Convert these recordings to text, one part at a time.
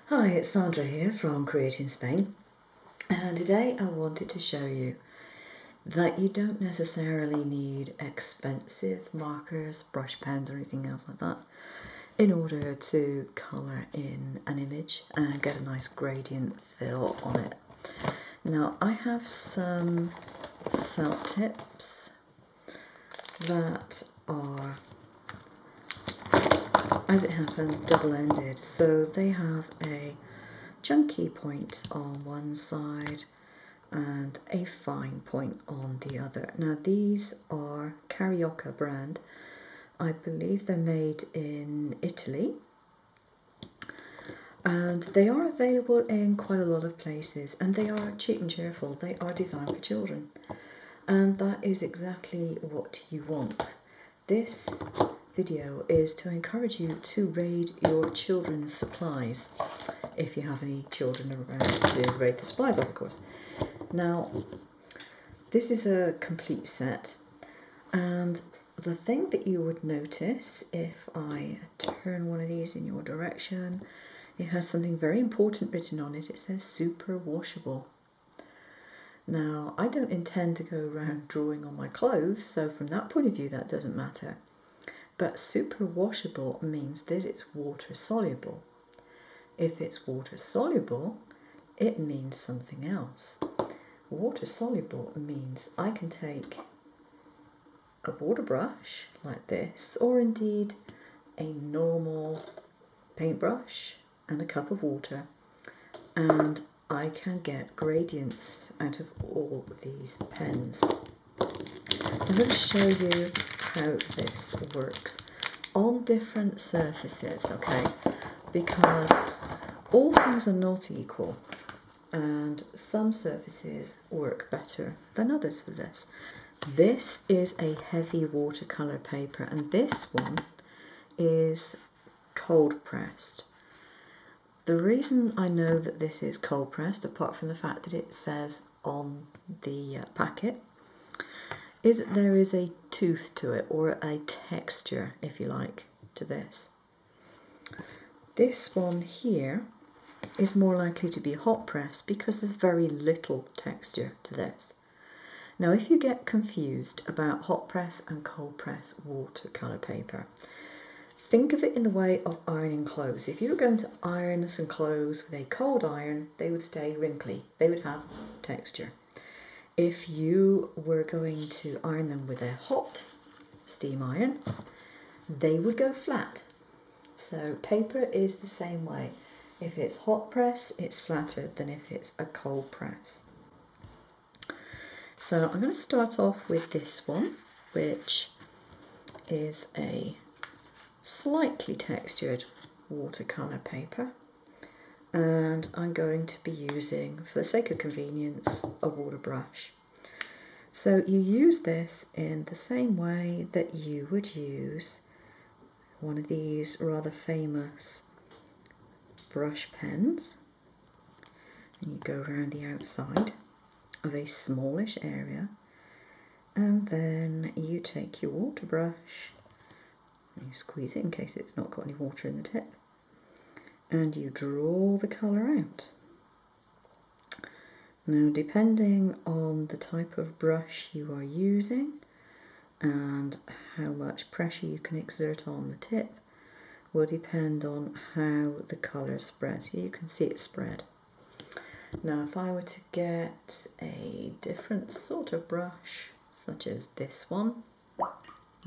Hi, it's Sandra here from Creating Spain, and today I wanted to show you that you don't necessarily need expensive markers, brush pens or anything else like that in order to colour in an image and get a nice gradient fill on it. Now I have some felt tips that are, as it happens, double-ended, so they have a chunky point on one side and a fine point on the other. Now these are Carioca brand. I believe they're made in Italy, and they are available in quite a lot of places, and they are cheap and cheerful. They are designed for children, and that is exactly what you want. This video is to encourage you to raid your children's supplies, if you have any children around to raid the supplies of course. Now, this is a complete set, and the thing that you would notice if I turn one of these in your direction, it has something very important written on it. It says super washable. Now, I don't intend to go around drawing on my clothes, so from that point of view that doesn't matter. But super washable means that it's water soluble. If it's water soluble, it means something else. Water soluble means I can take a water brush like this, or indeed a normal paintbrush and a cup of water, and I can get gradients out of all these pens. So I'm going to show you how this works on different surfaces, okay? Because all things are not equal, and some surfaces work better than others for this. This is a heavy watercolour paper, and this one is cold pressed. The reason I know that this is cold pressed, apart from the fact that it says on the packet, is that there is a tooth to it, or a texture, if you like, to this. This one here is more likely to be hot press because there's very little texture to this. Now, if you get confused about hot press and cold press watercolour paper, think of it in the way of ironing clothes. If you were going to iron some clothes with a cold iron, they would stay wrinkly, they would have texture. If you were going to iron them with a hot steam iron, they would go flat. So paper is the same way. If it's hot press, it's flatter than if it's a cold press. So I'm going to start off with this one, which is a slightly textured watercolour paper, and I'm going to be using, for the sake of convenience, a water brush. So you use this in the same way that you would use one of these rather famous brush pens, and you go around the outside of a smallish area, and then you take your water brush and you squeeze it in case it's not got any water in the tip, and you draw the colour out. Now, depending on the type of brush you are using and how much pressure you can exert on the tip will depend on how the colour spreads. Here you can see it spread. Now, if I were to get a different sort of brush, such as this one,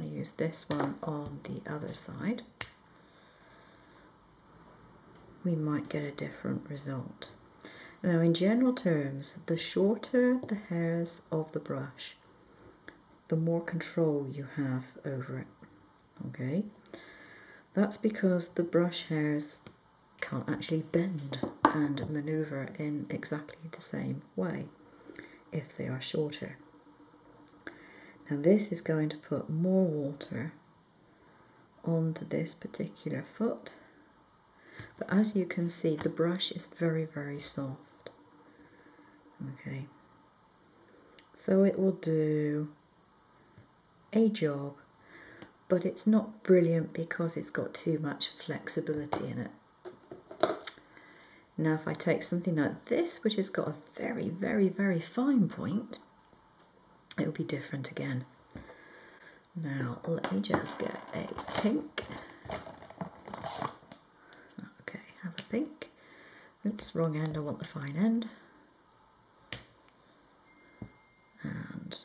I use this one on the other side, we might get a different result. Now, in general terms, the shorter the hairs of the brush, the more control you have over it, okay? That's because the brush hairs can't actually bend and maneuver in exactly the same way if they are shorter. Now, this is going to put more water onto this particular foot, but as you can see, the brush is very, very soft. Okay, so it will do a job, but it's not brilliant because it's got too much flexibility in it. Now if I take something like this, which has got a very, very, very fine point, it will be different again. Now let me just get a pink. Okay, have a pink. Oops, wrong end, I want the fine end. And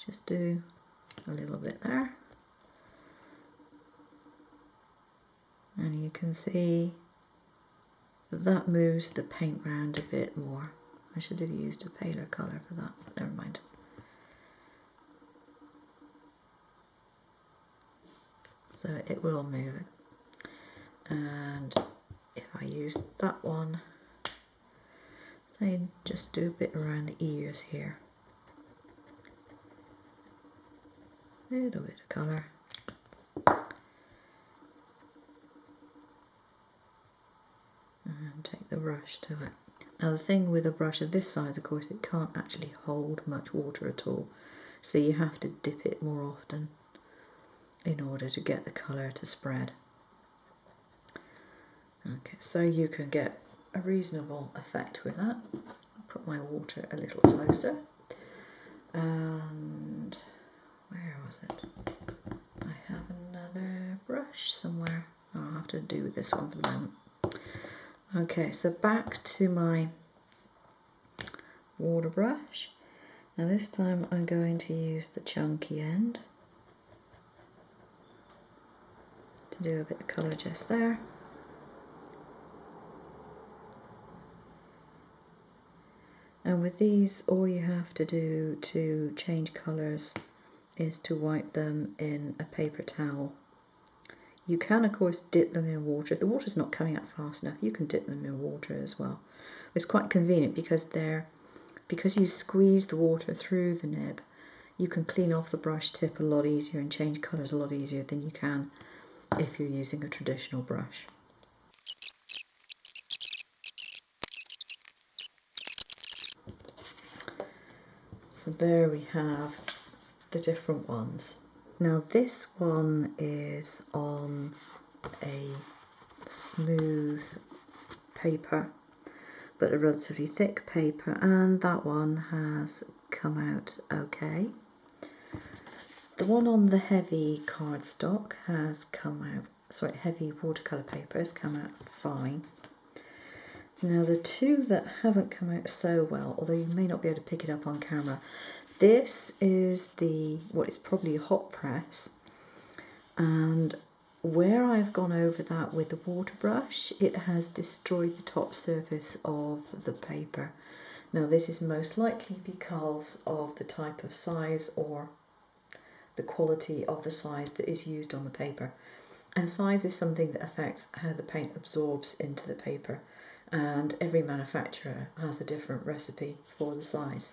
just do a little bit there. And you can see that moves the paint round a bit more. I should have used a paler colour for that, but never mind. So it will move it. And if I use that one, then just do a bit around the ears here. A little bit of colour. And take the brush to it. Now the thing with a brush of this size, of course, it can't actually hold much water at all. So you have to dip it more often in order to get the colour to spread. Okay, so you can get a reasonable effect with that. I'll put my water a little closer. And where was it? I have another brush somewhere. I'll have to do with this one for the moment. Okay, so back to my water brush. Now this time I'm going to use the chunky end to do a bit of colour just there. And with these, all you have to do to change colours is to wipe them in a paper towel. You can, of course, dip them in water. If the water's not coming out fast enough, you can dip them in water as well. It's quite convenient because you squeeze the water through the nib, you can clean off the brush tip a lot easier and change colours a lot easier than you can if you're using a traditional brush. So there we have the different ones. Now this one is on a smooth paper, but a relatively thick paper, and that one has come out okay. The one on the heavy cardstock has come out, heavy watercolour paper has come out fine. Now the two that haven't come out so well, although you may not be able to pick it up on camera, this is what is probably a hot press, and where I've gone over that with the water brush, it has destroyed the top surface of the paper. Now this is most likely because of the type of size or the quality of the size that is used on the paper. And size is something that affects how the paint absorbs into the paper, and every manufacturer has a different recipe for the size.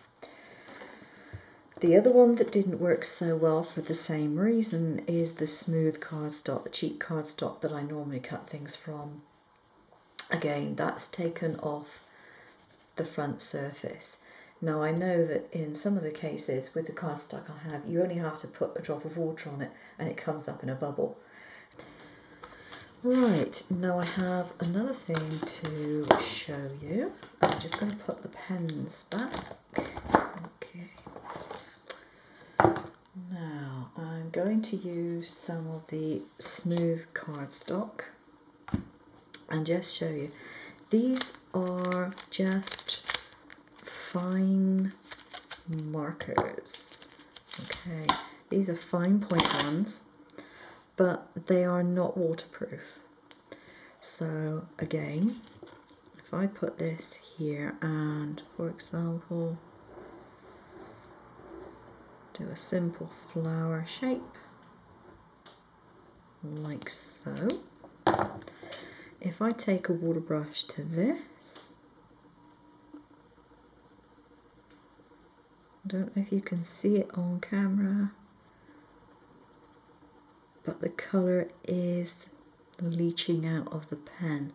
The other one that didn't work so well for the same reason is the smooth cardstock, the cheap cardstock that I normally cut things from. Again, that's taken off the front surface. Now I know that in some of the cases with the cardstock I have, you only have to put a drop of water on it and it comes up in a bubble. Right, now I have another thing to show you. I'm just going to put the pens back. Okay. Now I'm going to use some of the smooth cardstock and just show you. These are just fine markers. Okay, these are fine point ones, but they are not waterproof. So again, if I put this here and, for example, do a simple flower shape, like so. If I take a water brush to this, I don't know if you can see it on camera, but the colour is leaching out of the pen.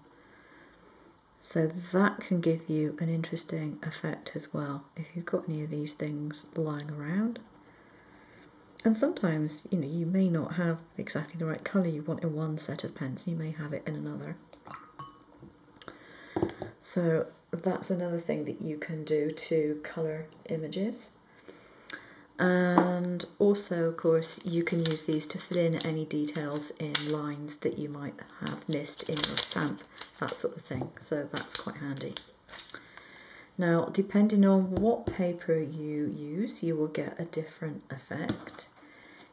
So that can give you an interesting effect as well if you've got any of these things lying around. And sometimes, you know, you may not have exactly the right colour you want in one set of pens, you may have it in another. So that's another thing that you can do to colour images. And also, of course, you can use these to fill in any details in lines that you might have missed in your stamp, that sort of thing. So that's quite handy. Now, depending on what paper you use, you will get a different effect.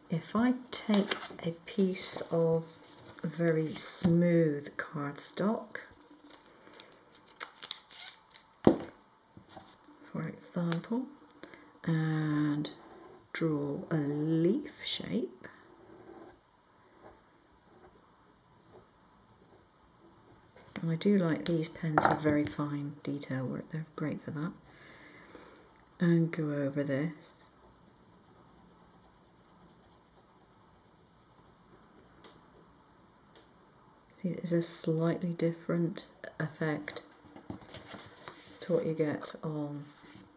If I take a piece of very smooth cardstock, for example, and draw a leaf shape, and I do like these pens for very fine detail work, they're great for that, and go over this. See, it's a slightly different effect to what you get on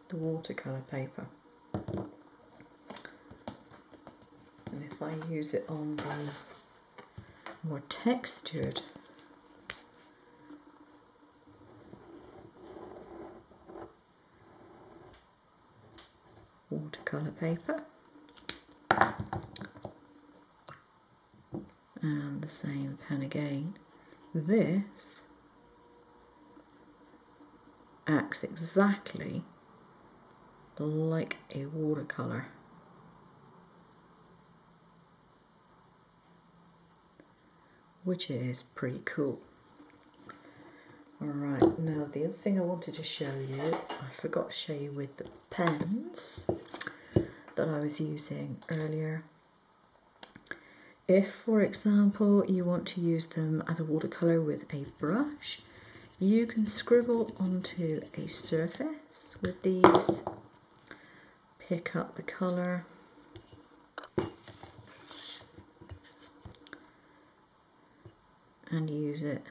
the watercolour paper. And if I use it on the more textured watercolour paper, and the same pen again, this acts exactly like a watercolour. Which is pretty cool. Alright, now the other thing I wanted to show you, I forgot to show you with the pens that I was using earlier. If, for example, you want to use them as a watercolour with a brush, you can scribble onto a surface with these, pick up the colour, and use it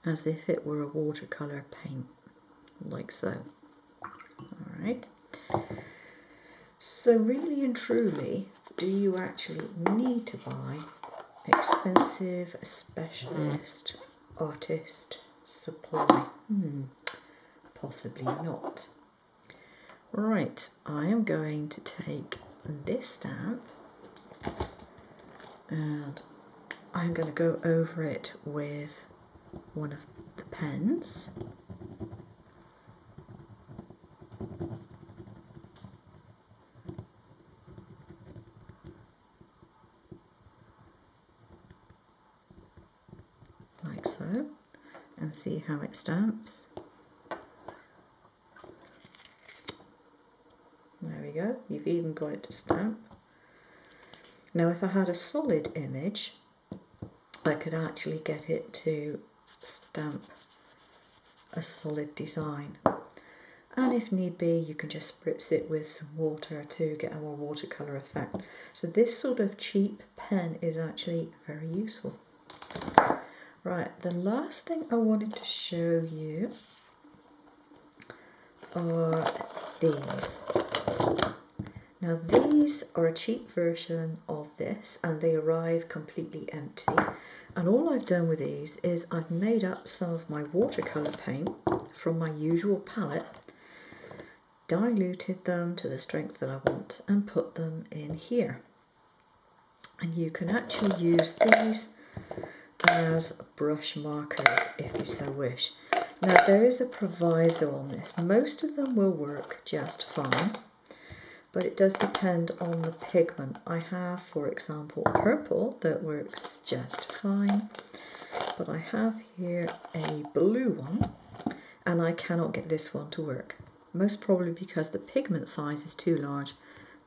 as if it were a watercolour paint, like so. Alright. So really and truly, do you actually need to buy expensive specialist artist supply? Possibly not. Right, I am going to take this stamp and I'm going to go over it with one of the pens. Like so, and see how it stamps. There we go, you've even got it to stamp. Now if I had a solid image, I could actually get it to stamp a solid design. And if need be, you can just spritz it with some water to get a more watercolour effect. So this sort of cheap pen is actually very useful. Right, the last thing I wanted to show you are these. Now these are a cheap version of this and they arrive completely empty. And all I've done with these is I've made up some of my watercolour paint from my usual palette, diluted them to the strength that I want and put them in here. And you can actually use these as brush markers if you so wish. Now there is a proviso on this. Most of them will work just fine, but it does depend on the pigment. I have, for example, purple that works just fine, but I have here a blue one and I cannot get this one to work. Most probably because the pigment size is too large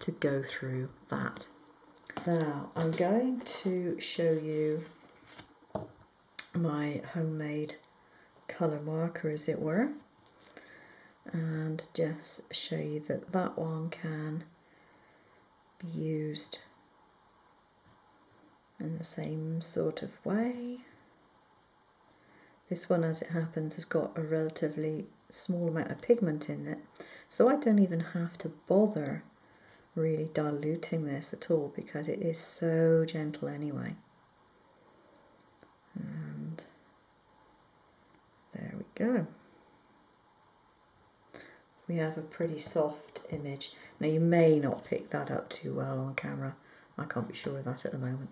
to go through that. Now I'm going to show you my homemade colour marker, as it were, and just show you that that one can be used in the same sort of way. This one, as it happens, has got a relatively small amount of pigment in it, so I don't even have to bother really diluting this at all because it is so gentle anyway. And there we go. we have a pretty soft image. Now you may not pick that up too well on camera. I can't be sure of that at the moment.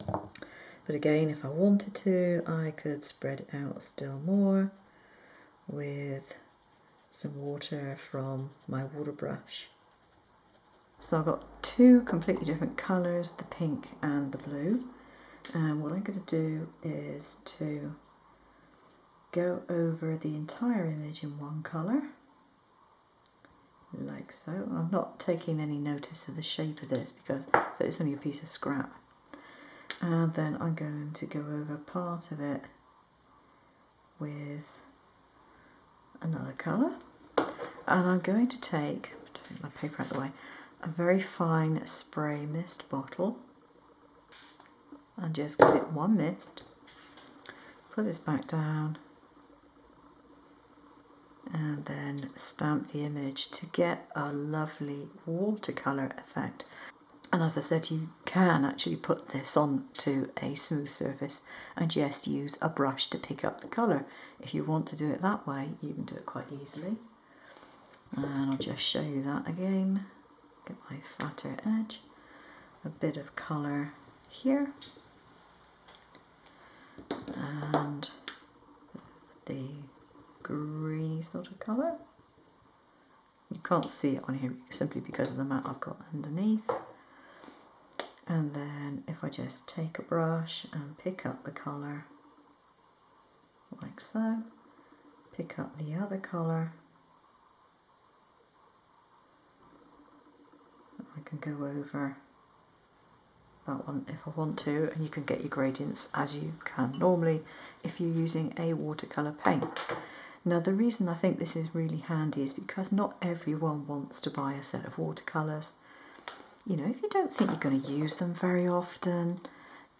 But again, if I wanted to, I could spread it out still more with some water from my water brush. So I've got two completely different colours, the pink and the blue. And what I'm going to do is to go over the entire image in one colour, like so. I'm not taking any notice of the shape of this because so it's only a piece of scrap. And then I'm going to go over part of it with another colour. And I'm going to take my paper out of the way, a very fine spray mist bottle and just give it one mist. Put this back down and then stamp the image to get a lovely watercolour effect. And as I said, you can actually put this onto a smooth surface and just use a brush to pick up the colour. If you want to do it that way, you can do it quite easily. And I'll just show you that again. Get my fatter edge, a bit of colour here, and the greeny sort of colour. You can't see it on here simply because of the mat I've got underneath. And then if I just take a brush and pick up the colour, like so, pick up the other colour, I can go over that one if I want to, and you can get your gradients as you can normally if you're using a watercolour paint. Now the reason I think this is really handy is because not everyone wants to buy a set of watercolours. You know, if you don't think you're going to use them very often,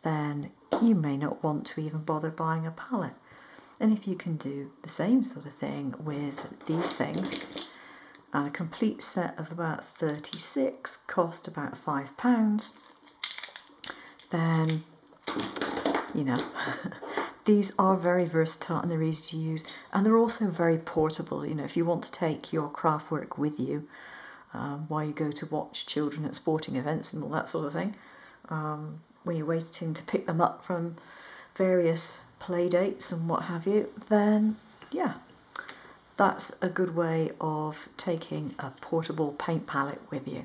then you may not want to even bother buying a palette. And if you can do the same sort of thing with these things, and a complete set of about 36 cost about £5, then, you know, these are very versatile and they're easy to use, and they're also very portable. You know, if you want to take your craft work with you while you go to watch children at sporting events and all that sort of thing, when you're waiting to pick them up from various play dates and what have you, then yeah, that's a good way of taking a portable paint palette with you.